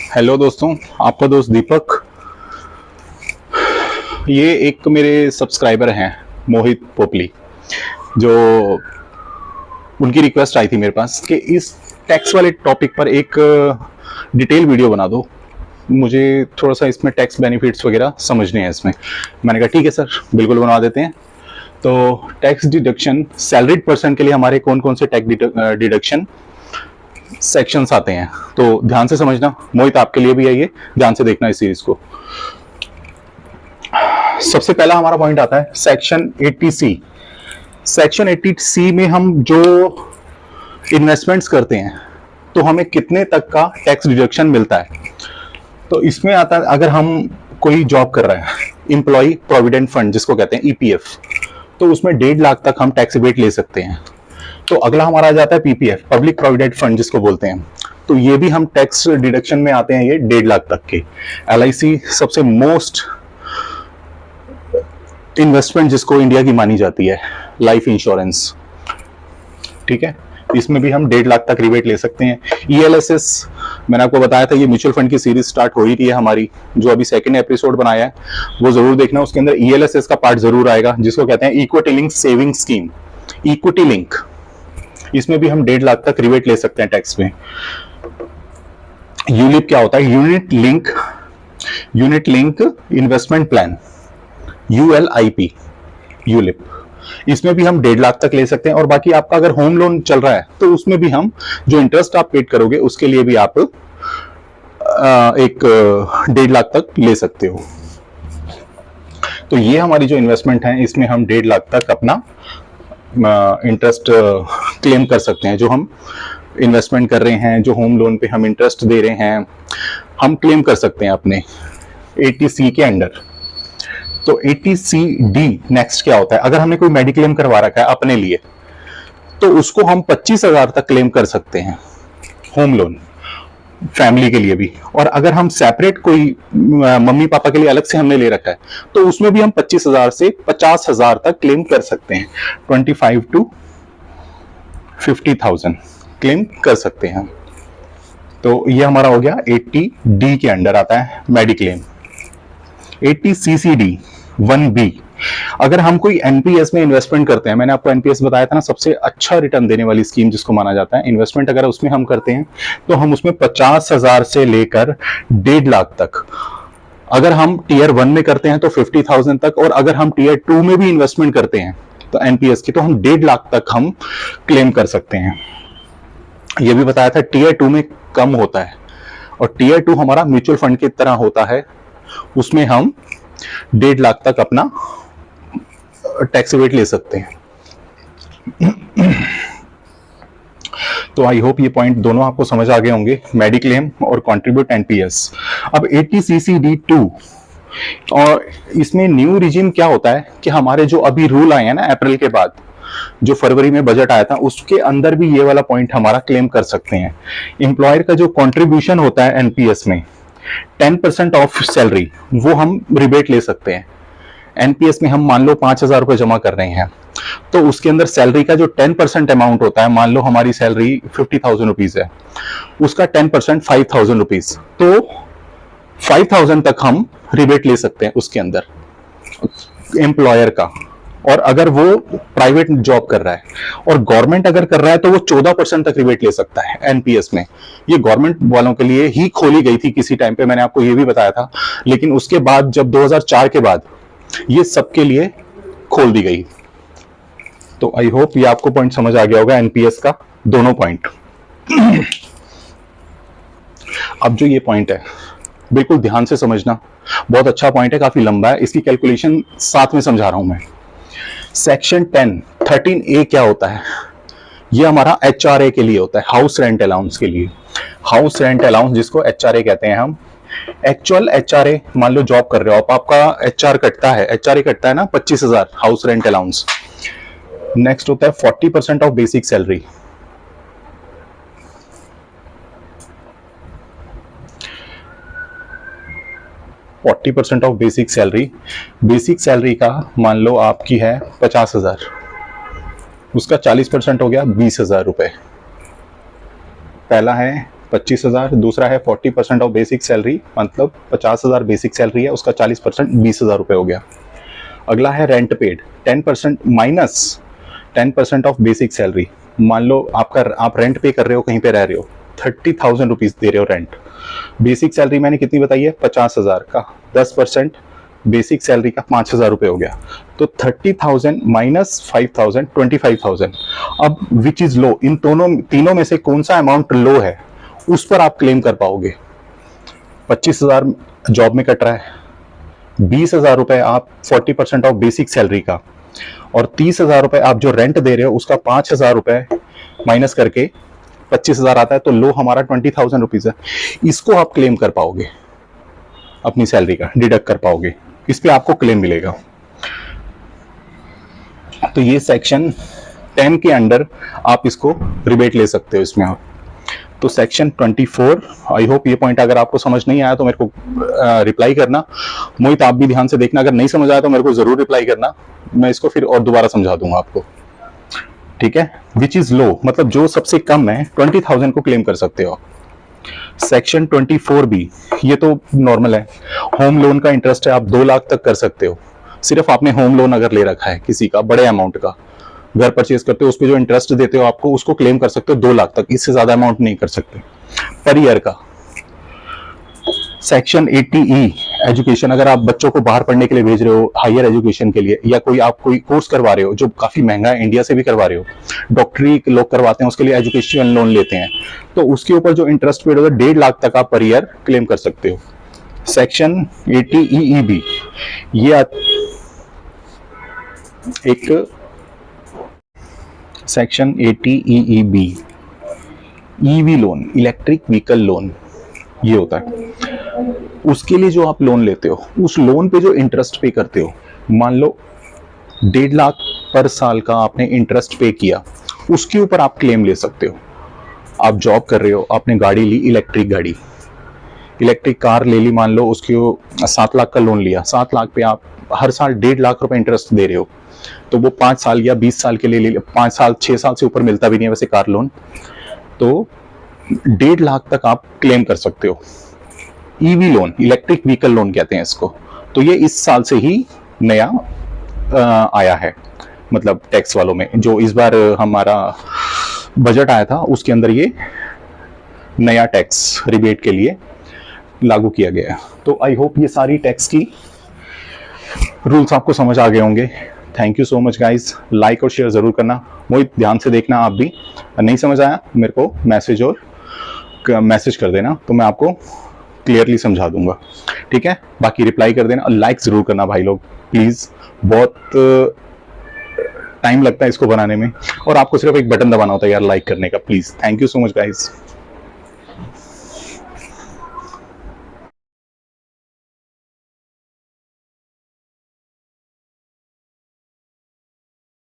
Hello दोस्तों, आपका दोस्त दीपक। ये एक मेरे सब्सक्राइबर हैं, मोहित पोपली, जो उनकी रिक्वेस्ट आई थी मेरे पास कि इस टैक्स वाले टॉपिक पर एक डिटेल वीडियो बना दो। मुझे थोड़ा सा इसमें टैक्स बेनिफिट्स वगैरह समझने हैं इसमें। मैंने कहा ठीक है सर, बिल्कुल बनवा देते हैं। तो टैक्स डिडक्शन सैलरीड पर्सन के लिए हमारे कौन कौन से टैक्स डिडक्शन सेक्शंस आते हैं, तो ध्यान से समझना। मोहित, आपके लिए भी है ये, ध्यान से देखना इस सीरीज को। सबसे पहला हमारा पॉइंट आता है सेक्शन 80C। सेक्शन 80C में हम जो इन्वेस्टमेंट्स करते हैं तो हमें कितने तक का टैक्स डिडक्शन मिलता है। तो इसमें आता है, अगर हम कोई जॉब कर रहे हैं, इंप्लॉय प्रोविडेंट फंड जिसको कहते हैं ईपीएफ, तो उसमें 1.5 लाख तक हम टैक्स रिबेट ले सकते हैं। तो अगला हमारा आ जाता है पीपीएफ, पब्लिक प्रोविडेंट फंड जिसको बोलते हैं, तो ये भी हम टैक्स डिडक्शन में आते हैं, ये 1.5 लाख तक के। एलआईसी सबसे मोस्ट इन्वेस्टमेंट जिसको इंडिया की मानी जाती है, लाइफ इंश्योरेंस, ठीक है, इसमें भी हम 1.5 लाख तक रिबेट ले सकते हैं। ईएलएसएस मैंने आपको बताया था, ये म्यूचुअल फंड की सीरीज स्टार्ट हो ही रही है हमारी, जो अभी सेकंड एपिसोड बनाया है वो जरूर देखना। उसके अंदर ईएलएसएस का पार्ट जरूर आएगा, जिसको कहते हैं equity link saving scheme, equity link. इसमें भी हम 1.5 लाख तक रिबेट ले सकते हैं टैक्स में। यूलिप क्या होता है? Unit link investment plan, ULIP, ULIP. इसमें भी हम 1.5 लाख तक ले सकते हैं। और बाकी आपका अगर होम लोन चल रहा है तो उसमें भी हम जो इंटरेस्ट आप पेड करोगे उसके लिए भी आप एक 1.5 लाख तक ले सकते हो। तो ये हमारी जो इन्वेस्टमेंट है, इसमें हम 1.5 लाख तक अपना इंटरेस्ट क्लेम कर सकते हैं। जो हम इन्वेस्टमेंट कर रहे हैं, जो होम लोन पे हम इंटरेस्ट दे रहे हैं, हम क्लेम कर सकते हैं अपने 80C के अंडर। तो 80CD नेक्स्ट क्या होता है? अगर हमने कोई मेडिक्लेम करवा रखा है अपने लिए, तो उसको हम 25,000 तक क्लेम कर सकते हैं, होम लोन, फैमिली के लिए भी। और अगर हम सेपरेट कोई मम्मी पापा के लिए अलग से हमने ले रखा है, तो उसमें भी हम 25,000 से 50,000 तक क्लेम कर सकते हैं। 25 to 50,000 क्लेम कर सकते हैं। तो ये हमारा हो गया 80D के अंडर आता है मेडिक्लेम। 80CCD 1B, अगर हम कोई एनपीएस में इन्वेस्टमेंट करते हैं, मैंने आपको एनपीएस बताया था ना, सबसे अच्छा रिटर्न देने वाली स्कीम जिसको माना जाता है। इन्वेस्टमेंट अगर उसमें हम करते हैं तो हम उसमें 50,000 से लेकर 1.5 लाख तक, अगर हम टीयर 1 में करते हैं तो 50,000 तक, और अगर हम टीयर 2 में भी इन्वेस्टमेंट करते हैं तो एनपीएस की, तो हम 1.5 लाख तक हम क्लेम कर सकते हैं। यह भी बताया था टीयर 2 में कम होता है, और टीयर 2 हमारा म्यूचुअल फंड की तरह होता है, उसमें हम 1.5 लाख तक अपना टैक्स रिबेट ले सकते हैं। तो आई होप ये पॉइंट दोनों आपको समझ आ गए होंगे, मेडिक्लेम और कंट्रीब्यूट एनपीएस। अब 80CCD2, और इसमें न्यू रिजीम क्या होता है कि हमारे जो अभी रूल आए हैं ना अप्रैल के बाद, जो फरवरी में बजट आया था, उसके अंदर भी ये वाला पॉइंट हमारा क्लेम कर सकते हैं। एम्प्लॉयर का जो कंट्रीब्यूशन होता है एनपीएस में 10% ऑफ सैलरी, वो हम रिबेट ले सकते हैं। एनपीएस में हम मान लो 5,000 रुपए जमा कर रहे हैं, तो उसके अंदर सैलरी का जो 10% अमाउंट होता है, मान लो हमारी सैलरी 50,000 रुपीज है, उसका 10% 5,000 रुपीज, तो 5,000 तक हम रिबेट ले सकते हैं उसके अंदर एम्प्लॉयर का। और अगर वो प्राइवेट जॉब कर रहा है और गवर्नमेंट अगर कर रहा है तो वो 14% तक रिबेट ले सकता है एनपीएस में। ये गवर्नमेंट वालों के लिए ही खोली गई थी किसी टाइम पे, मैंने आपको ये भी बताया था, लेकिन उसके बाद जब 2004 के बाद ये सबके लिए खोल दी गई। तो आई होप ये आपको पॉइंट समझ आ गया होगा, एनपीएस का दोनों पॉइंट। अब जो ये पॉइंट है, बिल्कुल ध्यान से समझना, बहुत अच्छा पॉइंट है, काफी लंबा है, इसकी कैलकुलेशन साथ में समझा रहा हूं मैं। सेक्शन 13A क्या होता है? ये हमारा एचआरए के लिए होता है, हाउस रेंट अलाउंस के लिए। हाउस रेंट अलाउंस जिसको एचआरए कहते हैं हम। एक्चुअल एचआरए, मान लो जॉब कर रहे हो आप, आपका एचआरए कटता है ना 25,000 हाउस रेंट अलाउंस। नेक्स्ट होता है 40% of basic salary. Of basic salary का मान लो आपकी है 50,000, उसका 40% हो गया 20,000 रुपए। पहला है 25,000, दूसरा है 40% ऑफ बेसिक सैलरी, मतलब 50,000 बेसिक सैलरी है, उसका 40% 20,000 रुपये हो गया। अगला है rent paid, 10% minus 10% of basic salary. मान लो आप रेंट पे कर रहे हो, कहीं पे रह रहे हो, 30,000 रुपीज दे रहे हो रेंट। बेसिक सैलरी मैंने कितनी बताई है, 50,000 का 10% बेसिक सैलरी का 5,000 रुपये हो गया। तो 30,000 माइनस 5,000, 25,000। अब विच इज लो, इन तीनों में से कौन सा अमाउंट लो है, उस पर आप क्लेम कर पाओगे। 25,000 जॉब में कट रहा है, 20,000 रुपए आप 40% ऑफ बेसिक सैलरी का, और 30,000 रुपए आप जो रेंट दे रहे हो उसका 5,000 रुपए माइनस करके 25,000 आता है। तो लो हमारा 20,000 रुपीज है। इसको आप क्लेम कर पाओगे, अपनी सैलरी का डिडक्ट कर पाओगे, इस पे आपको क्लेम मिलेगा। तो ये सेक्शन 10 के अंडर आप इसको रिबेट ले सकते हो इसमें आप। तो सेक्शन 24, आई होप ये पॉइंट अगर आपको समझ नहीं आया तो मेरे को रिप्लाई करना। मोहित आप भी ध्यान से देखना, अगर नहीं समझ आया तो मेरे को जरूर रिप्लाई करना, मैं इसको फिर और दोबारा समझा दूंगा आपको, ठीक है। विच इज लो मतलब जो सबसे कम है, 20,000 को क्लेम कर सकते हो। सेक्शन 24B, ये तो नॉर्मल है। होम लोन का इंटरेस्ट है, आप 2 लाख तक कर सकते हो। सिर्फ आपने होम लोन अगर ले रखा है किसी का, बड़े अमाउंट का घर परचेज करते हो, उस पर जो इंटरेस्ट देते हो आपको, उसको क्लेम कर सकते हो 2 लाख तक, इससे ज्यादा अमाउंट नहीं कर सकते पर ईयर का। सेक्शन 80E, एजुकेशन, अगर आप बच्चों को बाहर पढ़ने के लिए भेज रहे हो, हायर एजुकेशन के लिए, या आप कोई कोर्स करवा रहे हो जो काफी महंगा है, इंडिया से भी करवा रहे हो, डॉक्टरी लोग करवाते हैं, उसके लिए एजुकेशन लोन लेते हैं, तो उसके ऊपर जो इंटरेस्ट पेड होगा 1.5 लाख तक आप पर ईयर क्लेम कर सकते हो। सेक्शन 80EEB, ये एक section 80EEB, EV loan, electric vehicle loan, ये होता है। उसके लिए जो आप लोन लेते हो, उस लोन पे जो इंटरेस्ट पे करते हो, मान लो 1.5 लाख पर साल का आपने इंटरेस्ट पे किया, उसके ऊपर आप क्लेम ले सकते हो। आप जॉब कर रहे हो, आपने गाड़ी ली, इलेक्ट्रिक कार ले ली, मान लो उसके 7 लाख का लोन लिया, 7 लाख पे आप हर साल 1.5 लाख रुपए इंटरेस्ट दे रहे हो, तो वो 5 साल या 20 साल के लिए ले लिया, 5 साल 6 साल से ऊपर मिलता भी नहीं है वैसे कार लोन, तो 1.5 लाख तक आप क्लेम कर सकते हो। EV loan, electric vehicle loan कहते हैं इसको। तो ये इस साल से ही नया आया है, मतलब टैक्स वालों में, जो इस बार हमारा बजट आया था उसके अंदर ये नया टैक्स रिबेट के लिए लागू किया गया। तो आई होप ये सारी टैक्स की रूल्स आपको समझ आ गए होंगे। Thank you so much guys, like और शेयर जरूर करना। मोहित ध्यान से देखना, आप भी नहीं समझ आया मेरे को मैसेज कर देना, तो मैं आपको क्लियरली समझा दूंगा, ठीक है। बाकी रिप्लाई कर देना और लाइक जरूर करना भाई लोग प्लीज, बहुत टाइम लगता है इसको बनाने में, और आपको सिर्फ एक बटन दबाना होता है यार लाइक करने का। Please, thank you so much guys.